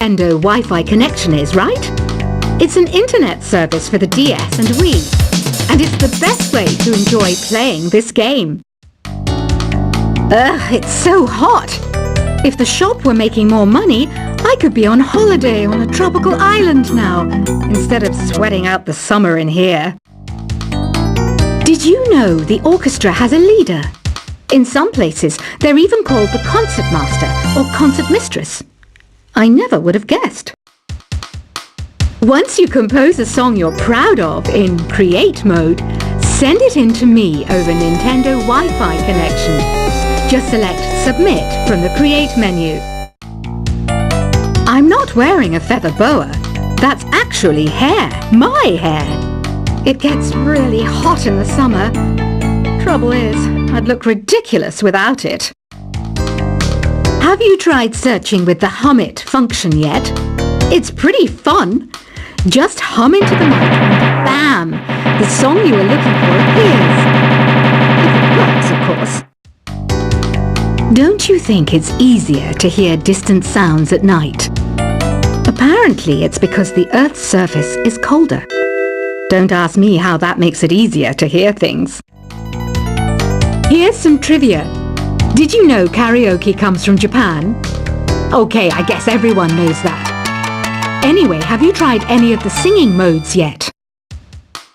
Nintendo Wi-Fi connection is, right? It's an internet service for the DS and Wii, and it's the best way to enjoy playing this game. Ugh, it's so hot! If the shop were making more money, I could be on holiday on a tropical island now, instead of sweating out the summer in here. Did you know the orchestra has a leader? In some places, they're even called the concert master or concert mistress. I never would have guessed. Once you compose a song you're proud of in Create mode, send it in to me over Nintendo Wi-Fi connection. Just select Submit from the Create menu. I'm not wearing a feather boa. That's actually hair, my hair. It gets really hot in the summer. Trouble is, I'd look ridiculous without it. Have you tried searching with the Hum It function yet? It's pretty fun. Just hum into the mic and bam! The song you were looking for appears. If it works, of course. Don't you think it's easier to hear distant sounds at night? Apparently it's because the Earth's surface is colder. Don't ask me how that makes it easier to hear things. Here's some trivia. Did you know karaoke comes from Japan? Okay, I guess everyone knows that. Anyway, have you tried any of the singing modes yet?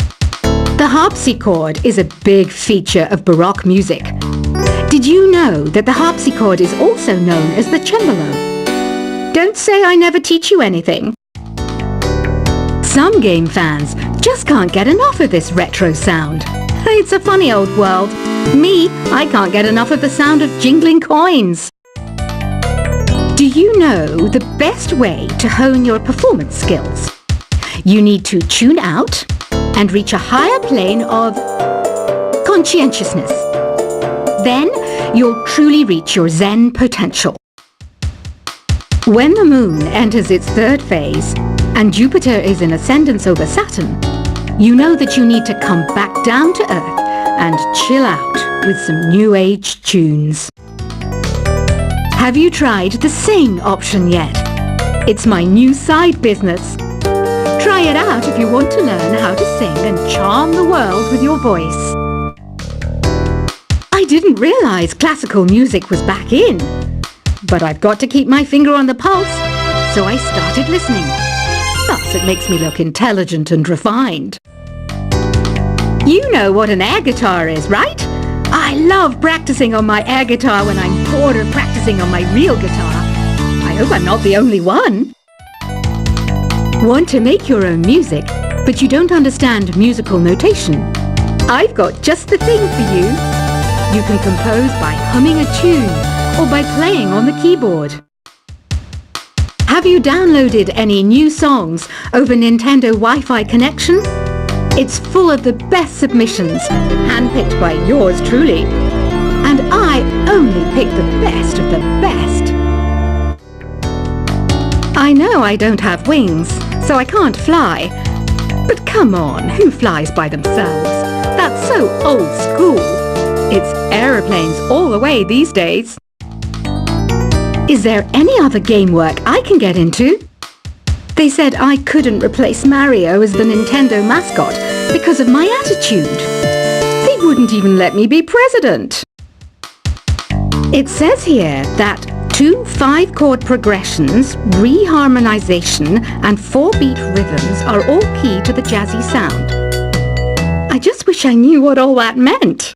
The harpsichord is a big feature of Baroque music. Did you know that the harpsichord is also known as the cembalo? Don't say I never teach you anything. Some game fans just can't get enough of this retro sound. It's a funny old world. Me, I can't get enough of the sound of jingling coins. Do you know the best way to hone your performance skills? You need to tune out and reach a higher plane of conscientiousness. Then you'll truly reach your Zen potential. When the moon enters its third phase and Jupiter is in ascendance over Saturn, you know that you need to come back down to Earth and chill out with some new age tunes. Have you tried the Sing option yet? It's my new side business. Try it out if you want to learn how to sing and charm the world with your voice. I didn't realize classical music was back in, but I've got to keep my finger on the pulse, so I started listening. Thus, it makes me look intelligent and refined. You know what an air guitar is, right? I love practicing on my air guitar when I'm bored of practicing on my real guitar. I hope I'm not the only one. Want to make your own music, but you don't understand musical notation? I've got just the thing for you. You can compose by humming a tune or by playing on the keyboard. Have you downloaded any new songs over Nintendo Wi-Fi connection? It's full of the best submissions, handpicked by yours truly. And I only pick the best of the best. I know I don't have wings, so I can't fly. But come on, who flies by themselves? That's so old school. It's aeroplanes all the way these days. Is there any other game work I can get into? They said I couldn't replace Mario as the Nintendo mascot because of my attitude. They wouldn't even let me be president. It says here that 2 5-chord progressions, reharmonization, and 4-beat rhythms are all key to the jazzy sound. I just wish I knew what all that meant.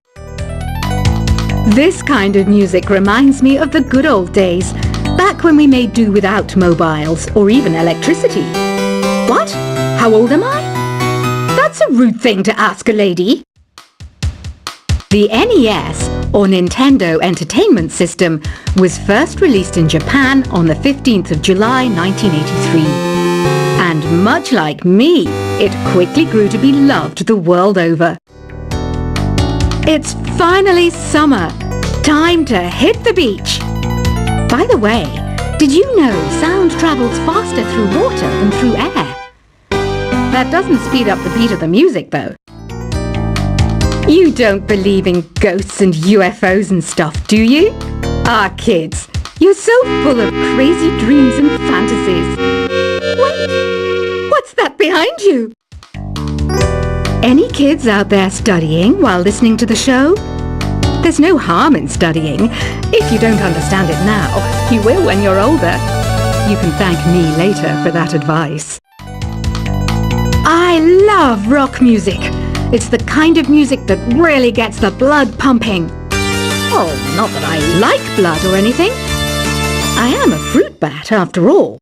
This kind of music reminds me of the good old days, back when we made do without mobiles or even electricity. What? How old am I? That's a rude thing to ask a lady. The NES, or Nintendo Entertainment System, was first released in Japan on the 15th of July 1983. And much like me, it quickly grew to be loved the world over. It's finally summer. Time to hit the beach. By the way, did you know sound travels faster through water than through air? That doesn't speed up the beat of the music, though. You don't believe in ghosts and UFOs and stuff, do you? Ah, kids, you're so full of crazy dreams and fantasies. behind you. Any kids out there studying while listening to the show? There's no harm in studying. If you don't understand it now, you will when you're older. You can thank me later for that advice. I love rock music. It's the kind of music that really gets the blood pumping. Oh, not that I like blood or anything. I am a fruit bat after all.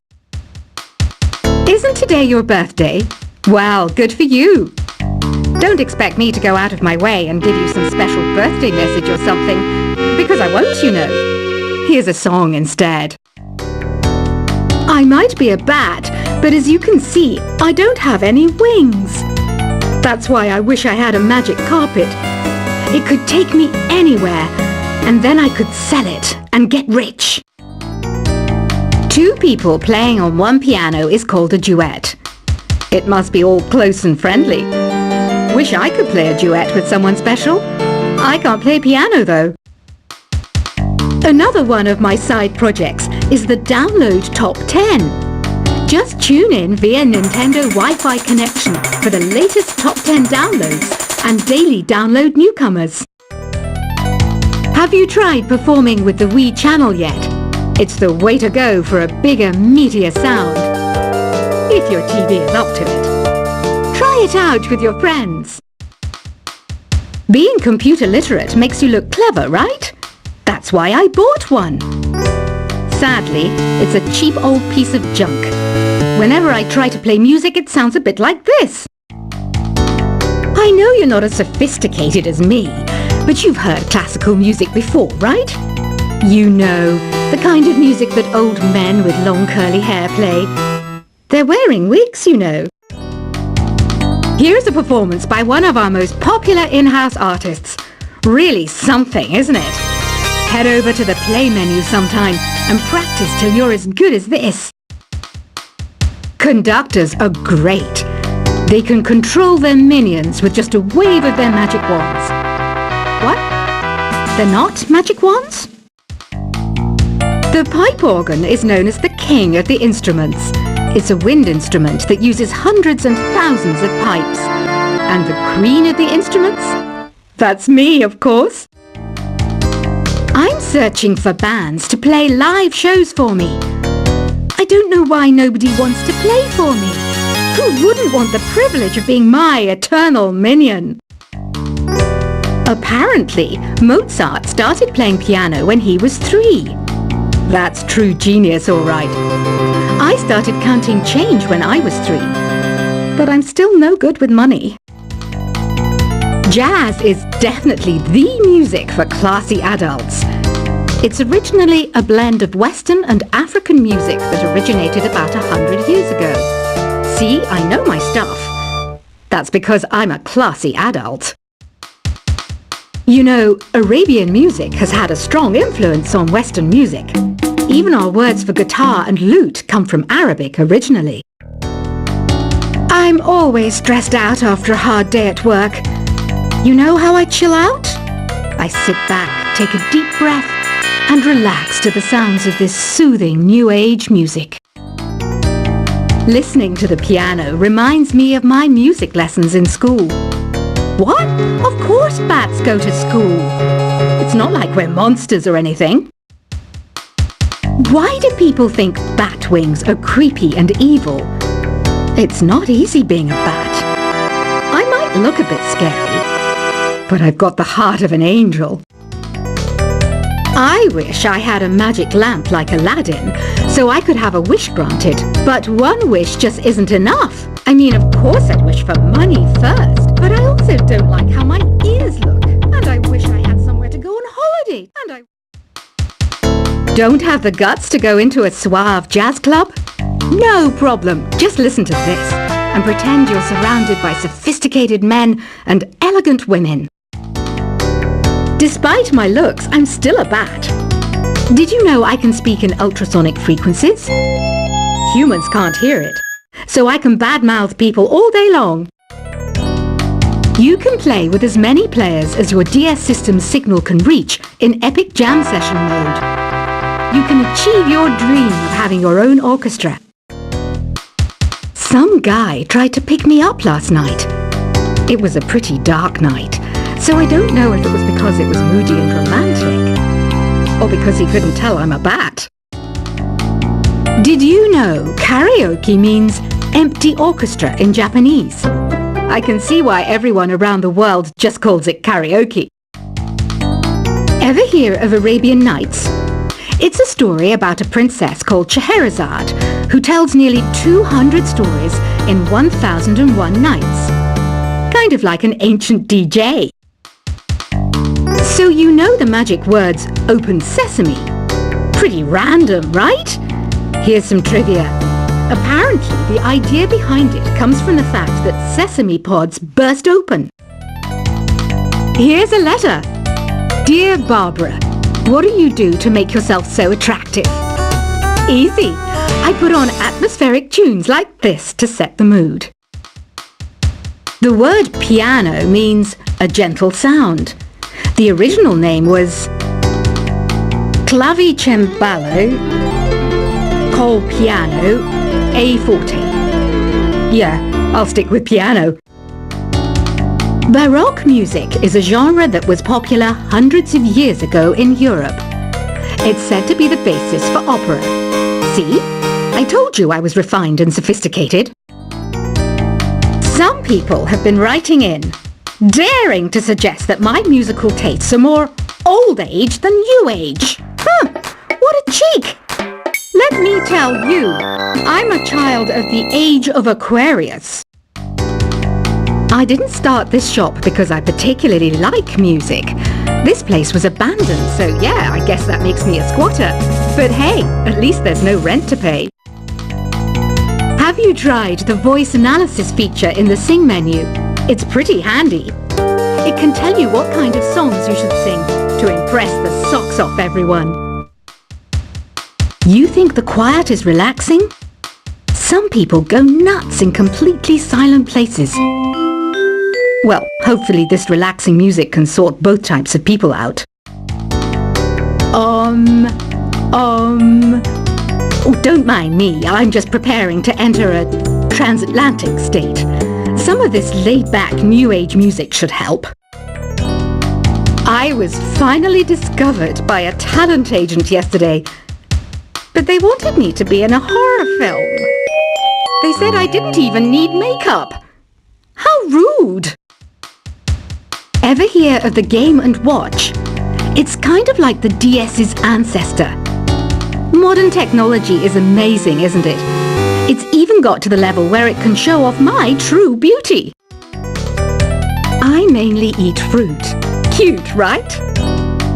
Isn't today your birthday? Well, good for you. Don't expect me to go out of my way and give you some special birthday message or something, because I won't, you know. Here's a song instead. I might be a bat, but as you can see, I don't have any wings. That's why I wish I had a magic carpet. It could take me anywhere, and then I could sell it and get rich. Two people playing on one piano is called a duet. It must be all close and friendly. Wish I could play a duet with someone special. I can't play piano though. Another one of my side projects is the Download Top 10. Just tune in via Nintendo Wi-Fi connection for the latest top 10 downloads and daily download newcomers. Have you tried performing with the Wii channel yet? It's the way to go for a bigger, meatier sound. If your TV is up to it. Try it out with your friends. Being computer literate makes you look clever, right? That's why I bought one. Sadly, it's a cheap old piece of junk. Whenever I try to play music, it sounds a bit like this. I know you're not as sophisticated as me, but you've heard classical music before, right? You know, the kind of music that old men with long curly hair play. They're wearing wigs, you know. Here's a performance by one of our most popular in-house artists. Really something, isn't it? Head over to the play menu sometime and practice till you're as good as this. Conductors are great. They can control their minions with just a wave of their magic wands. What? They're not magic wands? The pipe organ is known as the king of the instruments. It's a wind instrument that uses hundreds and thousands of pipes. And the queen of the instruments? That's me, of course. I'm searching for bands to play live shows for me. I don't know why nobody wants to play for me. Who wouldn't want the privilege of being my eternal minion? Apparently, Mozart started playing piano when he was 3. That's true genius, all right. I started counting change when I was 3. But I'm still no good with money. Jazz is definitely the music for classy adults. It's originally a blend of Western and African music that originated about 100 years ago. See, I know my stuff. That's because I'm a classy adult. You know, Arabian music has had a strong influence on Western music. Even our words for guitar and lute come from Arabic originally. I'm always stressed out after a hard day at work. You know how I chill out? I sit back, take a deep breath, and relax to the sounds of this soothing new age music. Listening to the piano reminds me of my music lessons in school. What? Of course bats go to school. It's not like we're monsters or anything. Why do people think bat wings are creepy and evil? It's not easy being a bat. I might look a bit scary, but I've got the heart of an angel. I wish I had a magic lamp like Aladdin, so I could have a wish granted. But one wish just isn't enough. I mean, of course I'd wish for money first, but I also don't like how my ears look. And I wish I had somewhere to go on holiday. And I don't have the guts to go into a suave jazz club? No problem. Just listen to this and pretend you're surrounded by sophisticated men and elegant women. Despite my looks, I'm still a bat. Did you know I can speak in ultrasonic frequencies? Humans can't hear it, so I can badmouth people all day long. You can play with as many players as your DS system's signal can reach in epic jam session mode. You can achieve your dream of having your own orchestra. Some guy tried to pick me up last night. It was a pretty dark night, so I don't know if it was because it was moody and romantic, or because he couldn't tell I'm a bat. Did you know karaoke means empty orchestra in Japanese? I can see why everyone around the world just calls it karaoke. Ever hear of Arabian Nights? It's a story about a princess called Scheherazade who tells nearly 200 stories in 1001 nights. Kind of like an ancient DJ. So you know the magic words "open sesame"? Pretty random, right? Here's some trivia. Apparently, the idea behind it comes from the fact that sesame pods burst open. Here's a letter. Dear Barbara, what do you do to make yourself so attractive? Easy. I put on atmospheric tunes like this to set the mood. The word piano means a gentle sound. The original name was clavicembalo col piano a forte. Yeah, I'll stick with piano. Baroque music is a genre that was popular hundreds of years ago in Europe. It's said to be the basis for opera. See? I told you I was refined and sophisticated. Some people have been writing in, daring to suggest that my musical tastes are more old age than new age. What a cheek! Let me tell you, I'm a child of the age of Aquarius. I didn't start this shop because I particularly like music. This place was abandoned, so yeah, I guess that makes me a squatter. But hey, at least there's no rent to pay. Have you tried the voice analysis feature in the Sing menu? It's pretty handy. It can tell you what kind of songs you should sing to impress the socks off everyone. You think the quiet is relaxing? Some people go nuts in completely silent places. Well, hopefully this relaxing music can sort both types of people out. Oh, don't mind me, I'm just preparing to enter a transatlantic state. Some of this laid-back New Age music should help. I was finally discovered by a talent agent yesterday, but they wanted me to be in a horror film. They said I didn't even need makeup. How rude! Ever hear of the Game & Watch? It's kind of like the DS's ancestor. Modern technology is amazing, isn't it? It's even got to the level where it can show off my true beauty. I mainly eat fruit. Cute, right?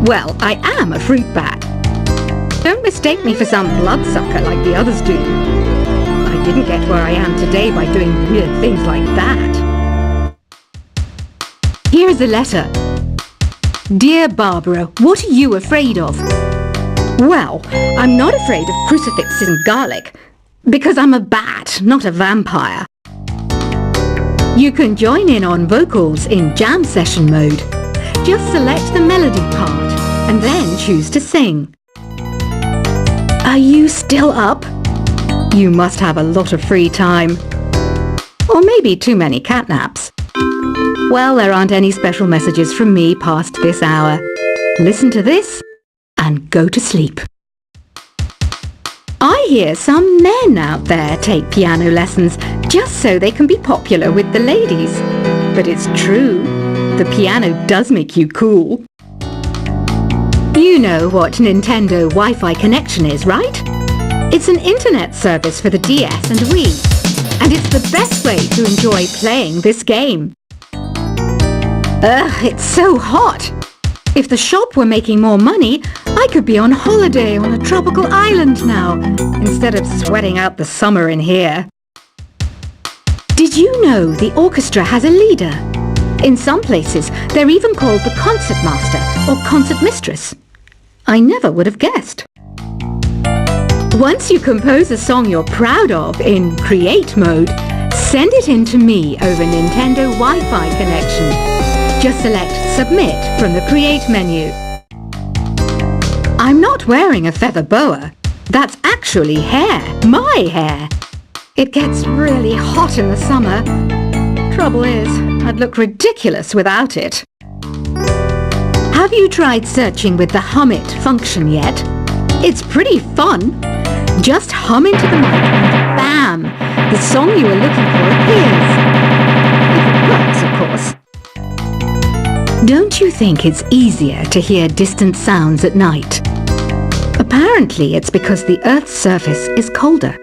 Well, I am a fruit bat. Don't mistake me for some bloodsucker like the others do. I didn't get where I am today by doing weird things like that. Here's a letter. Dear Barbara, what are you afraid of? Well, I'm not afraid of crucifixes and garlic, because I'm a bat, not a vampire. You can join in on vocals in jam session mode. Just select the melody part and then choose to sing. Are you still up? You must have a lot of free time. Or maybe too many catnaps. Well, there aren't any special messages from me past this hour. Listen to this and go to sleep. I hear some men out there take piano lessons just so they can be popular with the ladies. But it's true, the piano does make you cool. You know what Nintendo Wi-Fi connection is, right? It's an internet service for the DS and Wii, and it's the best way to enjoy playing this game. It's so hot! If the shop were making more money, I could be on holiday on a tropical island now, instead of sweating out the summer in here. Did you know the orchestra has a leader? In some places, they're even called the concert master or concert mistress. I never would have guessed. Once you compose a song you're proud of in create mode, send it in to me over Nintendo Wi-Fi connection. Just select Submit from the Create menu. I'm not wearing a feather boa. That's actually hair, my hair. It gets really hot in the summer. Trouble is, I'd look ridiculous without it. Have you tried searching with the Hum It function yet? It's pretty fun. Just hum into the mic and bam! The song you were looking for appears. If it works, of course. Don't you think it's easier to hear distant sounds at night? Apparently it's because the Earth's surface is colder.